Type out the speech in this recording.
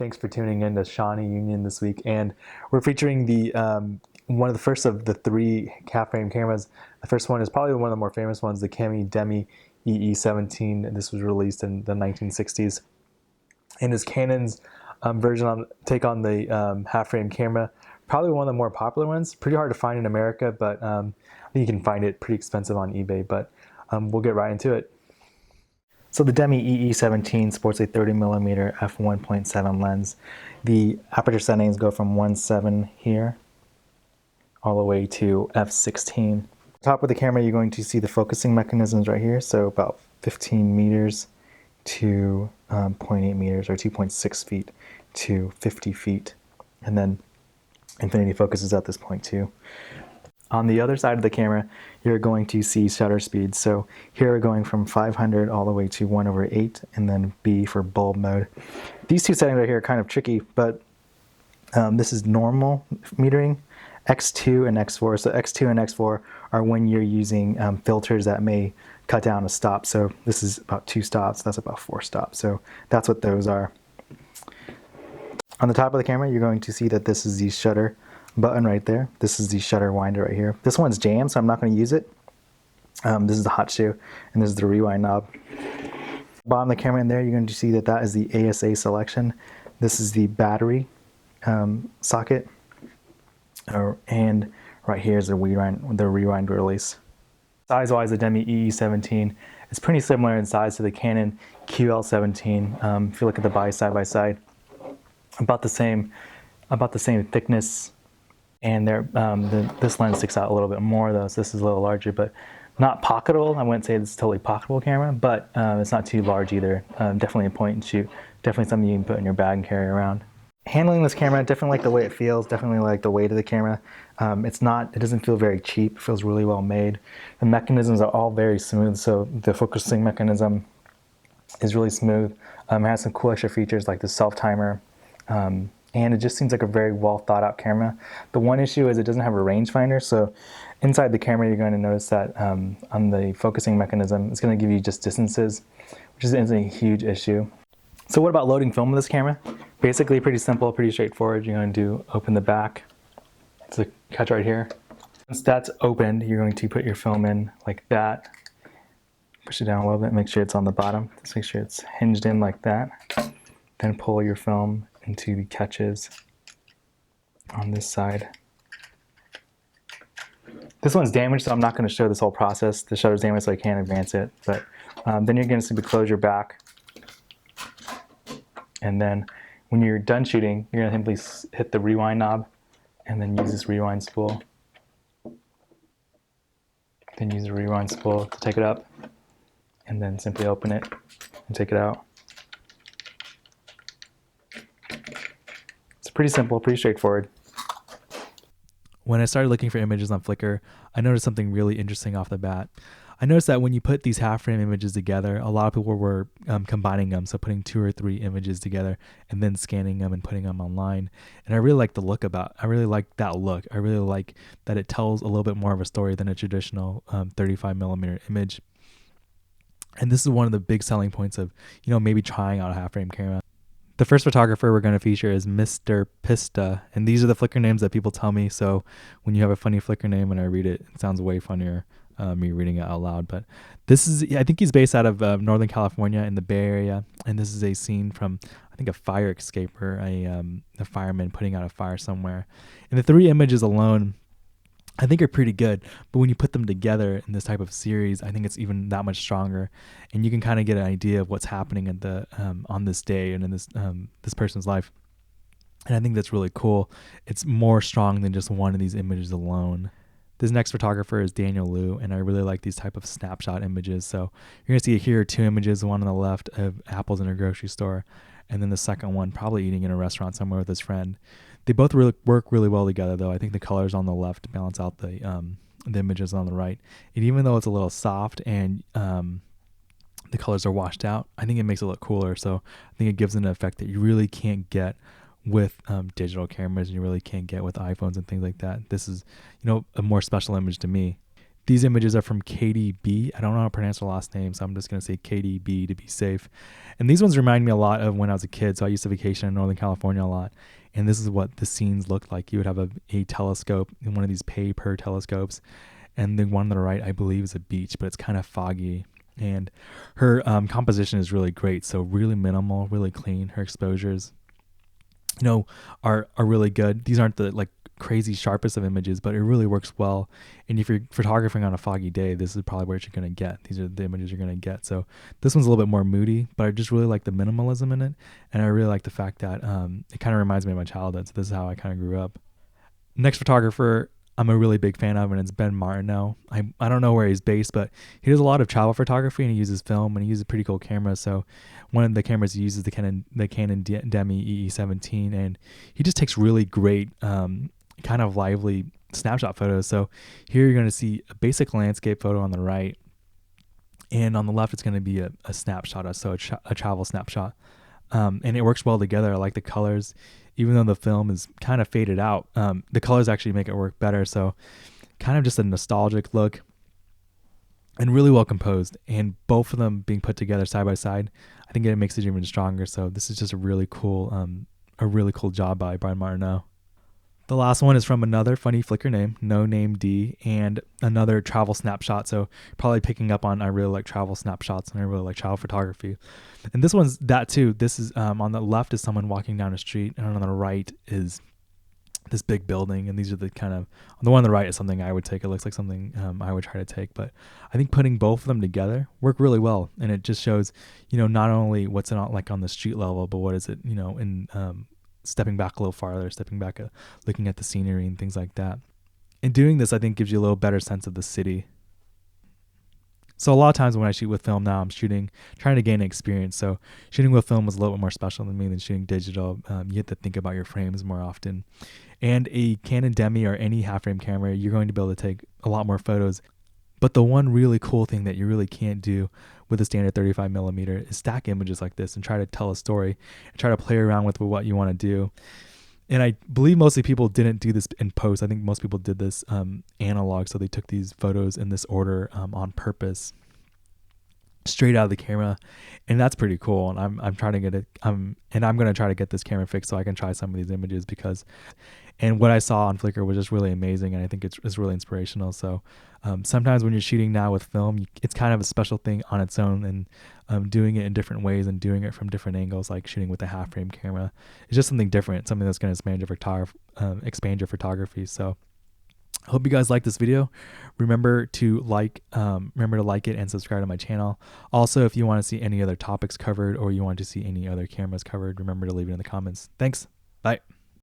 Thanks for tuning in to Shawnee Union this week, and we're featuring the one of the first of the three half-frame cameras. The first one is probably one of the more famous ones, the Canon Demi EE17. This was released in the 1960s, and is Canon's version on take on the half-frame camera. Probably one of the more popular ones. Pretty hard to find in America, but I think you can find it pretty expensive on eBay. But we'll get right into it. So the Demi EE17 sports a 30mm f1.7 lens. The aperture settings go from 1.7 here all the way to f16. Top of the camera, you're going to see the focusing mechanisms right here. So about 15 meters to 0.8 meters, or 2.6 feet to 50 feet. And then infinity focus is at this point too. On the other side of the camera, you're going to see shutter speeds. So here we're going from 500 all the way to 1/8, and then B for bulb mode. These two settings right here are kind of tricky, but this is normal metering, X2 and X4. So X2 and X4 are when you're using filters that may cut down a stop. So this is about 2 stops, that's about 4 stops. So that's what those are. On the top of the camera, you're going to see that this is the shutter button right there. This is the shutter winder right here. This one's jammed, so I'm not going to use it. This is the hot shoe, and this is the rewind knob. Bottom of the camera in there, you're going to see that that is the ASA selection. This is the battery socket, and right here is the rewind release. Size-wise, the Demi EE17 is pretty similar in size to the Canon QL17. If you look at the body side by side, about the same thickness. And this lens sticks out a little bit more though, so this is a little larger, but not pocketable. I wouldn't say it's a totally pocketable camera, but it's not too large either. Definitely a point and shoot. Definitely something you can put in your bag and carry around. Handling this camera, definitely like the way it feels, definitely like the weight of the camera. It doesn't feel very cheap, it feels really well made. The mechanisms are all very smooth, so the focusing mechanism is really smooth. It has some cool extra features like the self-timer, and it just seems like a very well thought out camera. The one issue is it doesn't have a rangefinder, so inside the camera you're going to notice that on the focusing mechanism, it's going to give you just distances, which isn't a huge issue. So what about loading film with this camera? Basically pretty simple, pretty straightforward. You're going to open the back. It's a catch right here. Once that's opened, you're going to put your film in like that. Push it down a little bit, make sure it's on the bottom. Just make sure it's hinged in like that. Then pull your film into the catches on this side. This one's damaged, so I'm not going to show this whole process. The shutter's damaged, so I can't advance it. But then you're going to simply close your back. And then when you're done shooting, you're going to simply hit the rewind knob and then use this rewind spool. Then use the rewind spool to take it up. And then simply open it and take it out. It's pretty simple, pretty straightforward. When I started looking for images on Flickr, I noticed something really interesting off the bat. I noticed that when you put these half-frame images together, a lot of people were combining them, so putting 2 or 3 images together and then scanning them and putting them online. And I really like the look I really like that look. I really like that it tells a little bit more of a story than a traditional 35mm image. And this is one of the big selling points of, maybe trying out a half-frame camera. The first photographer we're going to feature is Mr. Pista, and these are the Flickr names that people tell me, so when you have a funny Flickr name and I read it, it sounds way funnier me reading it out loud. But I think he's based out of Northern California in the Bay Area, and this is a scene from, I think, a fire escape or a fireman putting out a fire somewhere. And the 3 images alone, I think, are pretty good, but when you put them together in this type of series, I think it's even that much stronger, and you can kind of get an idea of what's happening at the on this day and in this person's life. And I think that's really cool. It's more strong than just one of these images alone. This next photographer is Daniel Liu, and I really like these type of snapshot images. So you're gonna see here 2 images, one on the left of apples in a grocery store, and then the second one probably eating in a restaurant somewhere with his friend. They both work really well together, though. I think the colors on the left balance out the images on the right. And even though it's a little soft and the colors are washed out, I think it makes it look cooler. So I think it gives it an effect that you really can't get with digital cameras, and you really can't get with iPhones and things like that. This is, a more special image to me. These images are from KDB. I don't know how to pronounce her last name, so I'm just going to say KDB to be safe. And these ones remind me a lot of when I was a kid. So I used to vacation in Northern California a lot. And this is what the scenes looked like. You would have a telescope, in one of these pay-per telescopes. And the one on the right, I believe, is a beach, but it's kind of foggy. And her composition is really great. So really minimal, really clean. Her exposures, are really good. These aren't the crazy sharpest of images, but it really works well. And if you're photographing on a foggy day, this is probably what you're going to get. These are the images you're going to get. So this one's a little bit more moody, but I just really like the minimalism in it. And I really like the fact that it kind of reminds me of my childhood. So this is how I kind of grew up. Next photographer I'm a really big fan of, and it's Ben Martineau. I don't know where he's based, but he does a lot of travel photography, and he uses film, and he uses pretty cool cameras. So one of the cameras he uses is the Canon Demi EE17, and he just takes really great kind of lively snapshot photos. So here you're going to see a basic landscape photo on the right, and on the left it's going to be a snapshot, a travel snapshot. And it works well together. I like the colors. Even though the film is kind of faded out, the colors actually make it work better. So kind of just a nostalgic look and really well composed. And both of them being put together side by side, I think it makes it even stronger. So this is just a really cool job by Brian Martineau. The last one is from another funny Flickr name, No Name D, and another travel snapshot. So probably picking up on, I really like travel snapshots and I really like travel photography. And this one's that too. This is on the left is someone walking down a street, and on the right is this big building. And these are the kind of, the one on the right is something I would take. It looks like something I would try to take, but I think putting both of them together work really well. And it just shows, not only what's like on the street level, but what is it, in stepping back a little farther, looking at the scenery and things like that. And doing this, I think, gives you a little better sense of the city. So a lot of times when I shoot with film now, I'm trying to gain an experience. So shooting with film was a little bit more special than me than shooting digital. You have to think about your frames more often. And a Canon Demi or any half frame camera, you're going to be able to take a lot more photos. But the one really cool thing that you really can't do with a standard 35 millimeter is stack images like this and try to tell a story and try to play around with what you want to do. And I believe mostly people didn't do this in post. I think most people did this analog. So they took these photos in this order on purpose, straight out of the camera. And that's pretty cool. And I'm trying to get it. And I'm going to try to get this camera fixed so I can try some of these images and what I saw on Flickr was just really amazing. And I think it's really inspirational. So sometimes when you're shooting now with film, it's kind of a special thing on its own, and doing it in different ways and doing it from different angles, like shooting with a half frame camera, it's just something different, something that's going to expand your photography. So I hope you guys like this video. Remember to like it and subscribe to my channel. Also, if you want to see any other topics covered or you want to see any other cameras covered, remember to leave it in the comments. Thanks. Bye.